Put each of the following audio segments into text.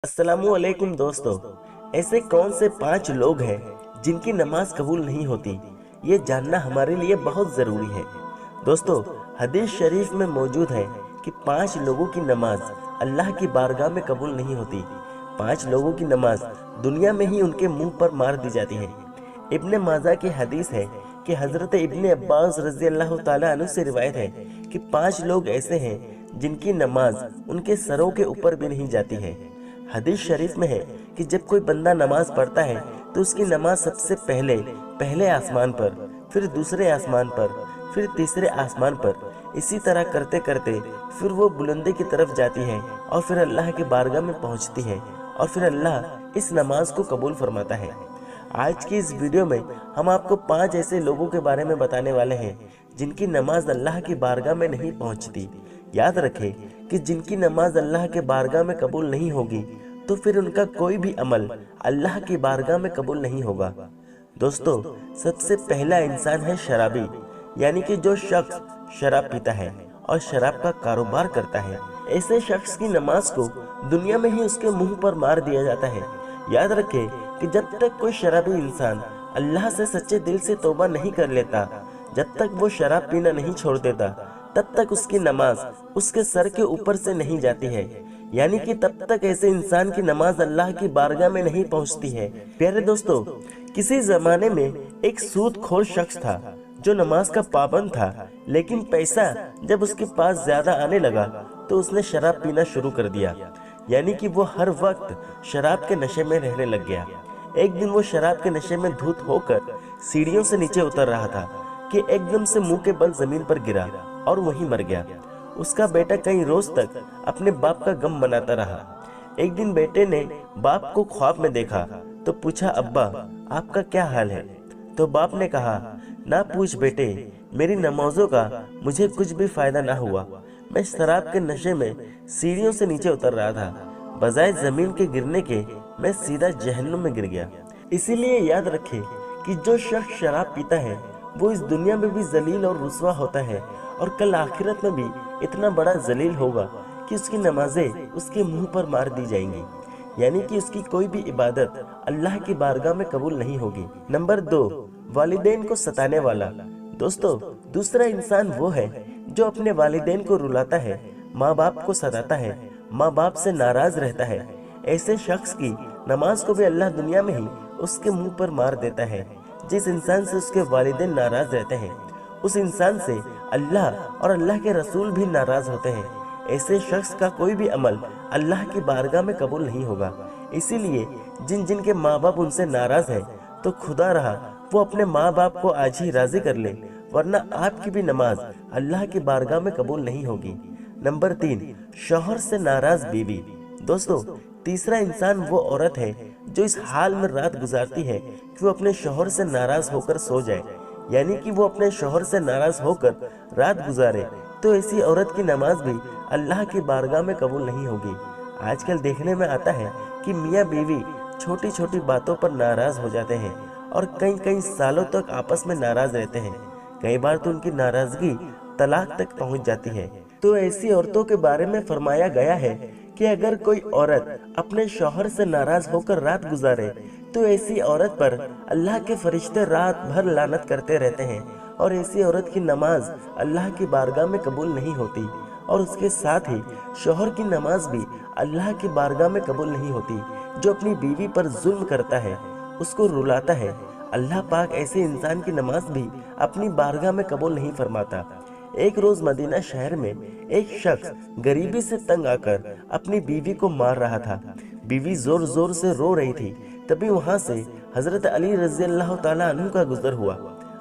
अस्सलामुअलैकुम दोस्तों। ऐसे कौन से 5 लोग हैं जिनकी नमाज कबूल नहीं होती, ये जानना हमारे लिए बहुत ज़रूरी है। दोस्तों, हदीस शरीफ में मौजूद है कि 5 लोगों की नमाज अल्लाह की बारगाह में कबूल नहीं होती। 5 लोगों की नमाज दुनिया में ही उनके मुंह पर मार दी जाती है। इब्ने माजा की हदीस है कि हज़रत इब्ने अब्बास रज़ी अल्लाह ताला अन्हु से रिवायत है कि 5 लोग ऐसे हैं जिनकी नमाज उनके सरों के ऊपर भी नहीं जाती है। हदीस शरीफ में है कि जब कोई बंदा नमाज पढ़ता है तो उसकी नमाज सबसे पहले आसमान पर, फिर दूसरे आसमान पर, फिर तीसरे आसमान पर, इसी तरह करते करते फिर वो बुलंदी की तरफ जाती है और फिर अल्लाह के बारगाह में पहुंचती है और फिर अल्लाह इस नमाज को कबूल फरमाता है। आज की इस वीडियो में हम आपको 5 ऐसे लोगों के बारे में बताने वाले हैं जिनकी नमाज अल्लाह की बारगाह में नहीं पहुंचती। याद रखें कि जिनकी नमाज अल्लाह के बारगाह में कबूल नहीं होगी तो फिर उनका कोई भी अमल अल्लाह की बारगाह में कबूल नहीं होगा। दोस्तों, सबसे पहला इंसान है शराबी, यानी कि जो शख्स शराब पीता है और शराब का कारोबार करता है। ऐसे शख्स की नमाज को दुनिया में ही उसके मुंह पर मार दिया जाता है। याद रखें कि जब तक कोई शराबी इंसान अल्लाह से सच्चे दिल से तौबा नहीं कर लेता, जब तक वो शराब पीना नहीं छोड़ देता, तब तक उसकी नमाज उसके सर के ऊपर से नहीं जाती है, यानी कि तब तक ऐसे इंसान की नमाज अल्लाह की बारगाह में नहीं पहुंचती है। प्यारे दोस्तों, किसी जमाने में एक सूदखोर शख्स था जो नमाज का पाबंद था, लेकिन पैसा जब उसके पास ज्यादा आने लगा तो उसने शराब पीना शुरू कर दिया, यानी कि वो हर वक्त शराब के नशे में रहने लग गया। एक दिन वो शराब के नशे में धुत होकर सीढ़ियों से नीचे उतर रहा था कि एकदम से मुंह के बल जमीन पर गिरा और वहीं मर गया। उसका बेटा कई रोज तक अपने बाप का गम मनाता रहा। एक दिन बेटे ने बाप को ख्वाब में देखा तो पूछा, अब्बा आपका क्या हाल है? तो बाप ने कहा, ना पूछ बेटे, मेरी नमाजों का मुझे कुछ भी फायदा ना हुआ। मैं शराब के नशे में सीढ़ियों से नीचे उतर रहा था, बजाय जमीन के गिरने के मैं सीधा जहन्नुम में गिर गया। इसीलिए याद रखें कि जो शख्स शराब पीता है वो इस दुनिया में भी जलील और रुस्वा होता है और कल आखिरत में भी इतना बड़ा जलील होगा कि उसकी नमाजें उसके मुंह पर मार दी जाएंगी, यानी कि उसकी कोई भी इबादत अल्लाह की बारगाह में कबूल नहीं होगी। नंबर 2, वालिदैन को सताने वाला। दोस्तों, दूसरा इंसान वो है जो अपने वालिदैन को रुलाता है, माँ बाप को सताता है, माँ बाप से नाराज रहता है। ऐसे शख्स की नमाज को भी अल्लाह दुनिया में ही उसके मुंह पर मार देता है। जिस इंसान से उसके वालिदैन नाराज रहते हैं, उस इंसान से अल्लाह और अल्लाह के रसूल भी नाराज होते हैं। ऐसे शख्स का कोई भी अमल अल्लाह की बारगाह में कबूल नहीं होगा। इसीलिए जिन जिन के माँ बाप उनसे नाराज हैं, तो खुदा रहा वो अपने माँ बाप को आज ही राजी कर ले, वरना आपकी भी नमाज अल्लाह की बारगाह में कबूल नहीं होगी। नंबर 3, शौहर से नाराज बीवी। दोस्तों, तीसरा इंसान वो औरत है जो इस हाल में रात गुजारती है कि वो अपने शौहर से नाराज होकर सो जाए, यानी कि वो अपने शौहर से नाराज होकर रात गुजारे, तो ऐसी औरत की नमाज भी अल्लाह की बारगाह में कबूल नहीं होगी। आजकल देखने में आता है कि मियाँ बीवी छोटी छोटी बातों पर नाराज हो जाते हैं और कई कई सालों तक आपस में नाराज रहते हैं। कई बार तो उनकी नाराजगी तलाक तक पहुंच जाती है। तो ऐसी औरतों के बारे में फरमाया गया है कि अगर कोई औरत अपने शौहर से नाराज होकर रात गुजारे तो ऐसी औरत पर अल्लाह के फरिश्ते रात भर लानत करते रहते हैं और ऐसी औरत की नमाज अल्लाह की बारगाह में कबूल नहीं होती, और उसके साथ ही शौहर की नमाज भी अल्लाह की बारगाह में कबूल नहीं होती। जो अपनी बीवी पर जुल्म करता है, उसको रुलाता है, अल्लाह पाक ऐसे इंसान की नमाज भी अपनी बारगाह में कबूल नहीं फरमाता। एक रोज मदीना शहर में एक शख्स गरीबी से तंग आकर अपनी बीवी को मार रहा था। बीवी जोर जोर से रो रही थी। तभी वहां से हजरत अली रज़ी अल्लाह ताला अन्हु का गुजर हुआ।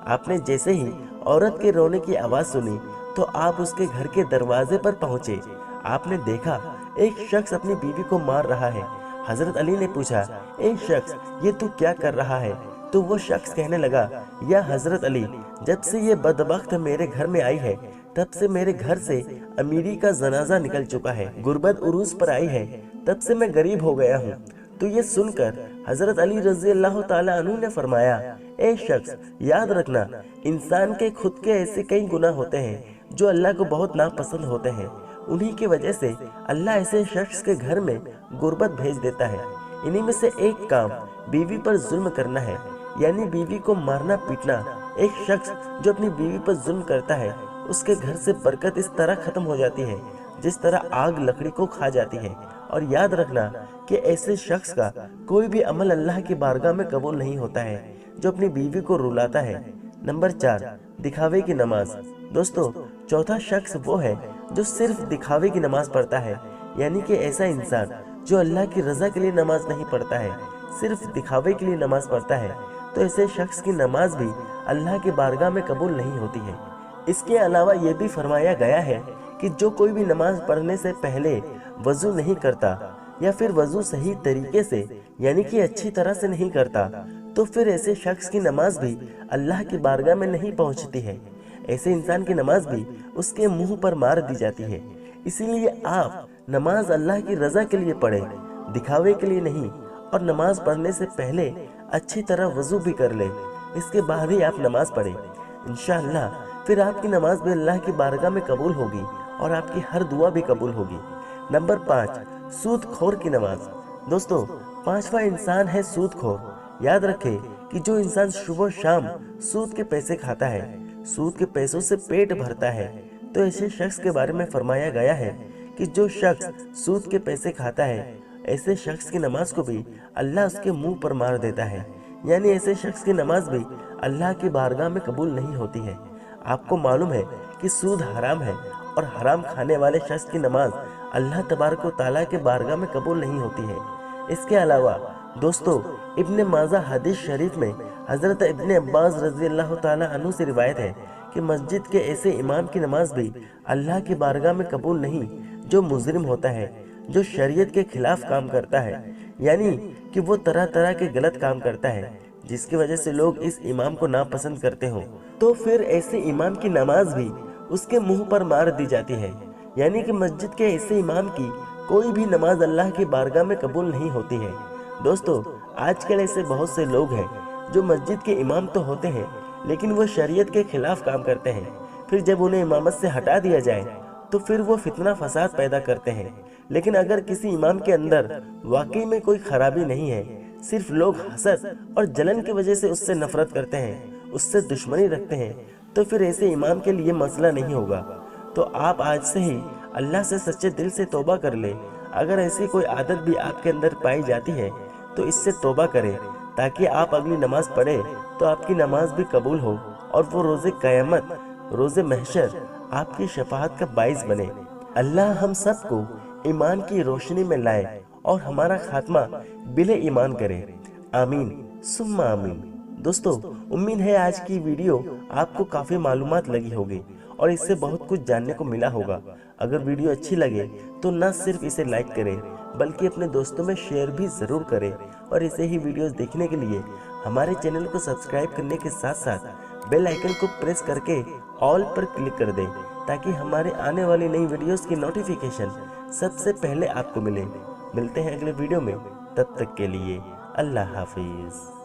आपने जैसे ही औरत के रोने की आवाज सुनी तो आप उसके घर के दरवाजे पर पहुंचे। आपने देखा एक शख्स अपनी बीवी को मार रहा है। हजरत अली ने पूछा, ए शख्स, ये तू क्या कर रहा है? तो वो शख्स कहने लगा, या हजरत अली, जब से ये बदबख्त मेरे घर में आई है तब से मेरे घर से अमीरी का जनाजा निकल चुका है, गुर्बत उरूज पर आई है, तब से मैं गरीब हो गया हूँ। तो ये सुनकर हजरत अली रज़ी अल्लाह ताला अन्हु ने फरमाया, ए शख्स, याद रखना, इंसान के खुद के ऐसे कई गुनाह होते हैं जो अल्लाह को बहुत नापसंद होते हैं। उन्हीं की वजह से अल्लाह ऐसे शख्स के घर में गुर्बत भेज देता है। इन्हीं में से एक काम बीवी पर जुल्म करना है, यानी बीवी को मारना पीटना। एक शख्स जो अपनी बीवी पर जुल्म करता है, उसके घर से बरकत इस तरह खत्म हो जाती है जिस तरह आग लकड़ी को खा जाती है। और याद रखना कि ऐसे शख्स का कोई भी अमल अल्लाह की बारगाह में कबूल नहीं होता है जो अपनी बीवी को रुलाता है। नंबर 4, दिखावे की नमाज। दोस्तों, चौथा शख्स वो है जो सिर्फ दिखावे की नमाज पढ़ता है, यानी कि ऐसा इंसान जो अल्लाह की रजा के लिए नमाज नहीं पढ़ता है, सिर्फ दिखावे के लिए नमाज पढ़ता है, तो ऐसे शख्स की नमाज भी अल्लाह की बारगाह में कबूल नहीं होती है। इसके अलावा ये भी फरमाया गया है कि जो कोई भी नमाज पढ़ने से पहले वजू नहीं करता या फिर वजू सही तरीके से यानी कि अच्छी तरह से नहीं करता, तो फिर ऐसे शख्स की नमाज भी अल्लाह की बारगाह में नहीं पहुंचती है। ऐसे इंसान की नमाज भी उसके मुंह पर मार दी जाती है। इसीलिए आप नमाज अल्लाह की रजा के लिए पढ़ें, दिखावे के लिए नहीं। और नमाज पढ़ने से पहले अच्छी तरह वजू भी कर लें, इसके बाद ही आप नमाज पढ़ें। इंशाअल्लाह फिर आपकी नमाज भी अल्लाह की बारगाह में कबूल होगी और आपकी हर दुआ भी कबूल होगी। नंबर 5, सूदखोर की नमाज। दोस्तों, 5वां इंसान है सूदखोर। याद रखें कि जो इंसान सुबह शाम सूद के पैसे खाता है, सूद के पैसों से पेट भरता है, तो ऐसे शख्स के बारे में फरमाया गया है कि जो शख्स सूद के पैसे खाता है, ऐसे शख्स की नमाज को भी अल्लाह उसके मुंह पर मार देता है, यानी ऐसे शख्स की नमाज भी अल्लाह की बारगाह में कबूल नहीं होती है। आपको मालूम है कि सूद हराम है और हराम खाने वाले शख्स की नमाज अल्लाह तबारक व तआला के बारगाह में कबूल नहीं होती है। इसके अलावा दोस्तों, इब्ने माजा हदीस शरीफ में हजरत इब्ने अब्बास रज़ी अल्लाह ताला अन्हु से रिवायत है कि मस्जिद के ऐसे इमाम की नमाज भी अल्लाह की बारगाह में कबूल नहीं जो मुजरिम होता है, जो शरीयत के खिलाफ काम करता है, यानी कि वो तरह तरह के गलत काम करता है जिसकी वजह से लोग इस इमाम को नापसंद करते हो, तो फिर ऐसे इमाम की नमाज भी उसके मुंह पर मार दी जाती है। यानी कि मस्जिद के ऐसे इमाम की कोई भी नमाज अल्लाह की बारगाह में कबूल नहीं होती है। दोस्तों, आजकल ऐसे बहुत से लोग हैं जो मस्जिद के इमाम तो होते हैं, लेकिन वो शरीयत के खिलाफ काम करते हैं। फिर जब उन्हें इमामत से हटा दिया जाए तो फिर वो फितना फसाद पैदा करते हैं। लेकिन अगर किसी इमाम के अंदर वाकई में कोई खराबी नहीं है, सिर्फ लोग हसद और जलन की वजह से उससे नफरत करते हैं, उससे दुश्मनी रखते हैं, तो फिर ऐसे इमाम के लिए मसला नहीं होगा। तो आप आज से ही अल्लाह से सच्चे दिल से तौबा कर लें। अगर ऐसी कोई आदत भी आपके अंदर पाई जाती है तो इससे तौबा करें, ताकि आप अगली नमाज पढ़े तो आपकी नमाज भी कबूल हो और वो रोज़े क़यामत, रोज़े महशर आपकी शफाअत का बाइस बने। अल्लाह हम सबको ईमान की रोशनी में लाए और हमारा खात्मा बिले ईमान करे। आमीन सुम्मा आमीन। दोस्तों, उम्मीद है आज की वीडियो आपको काफ़ी मालूमात लगी होगी और इससे बहुत कुछ जानने को मिला होगा। अगर वीडियो अच्छी लगे तो न सिर्फ इसे लाइक करें बल्कि अपने दोस्तों में शेयर भी ज़रूर करें। और ऐसे ही वीडियोस देखने के लिए हमारे चैनल को सब्सक्राइब करने के साथ साथ बेल आइकन को प्रेस करके ऑल पर क्लिक कर दें, ताकि हमारे आने वाली नई वीडियोस की नोटिफिकेशन सबसे पहले आपको मिले। मिलते हैं अगले वीडियो में, तब तक के लिए अल्लाह हाफिज़।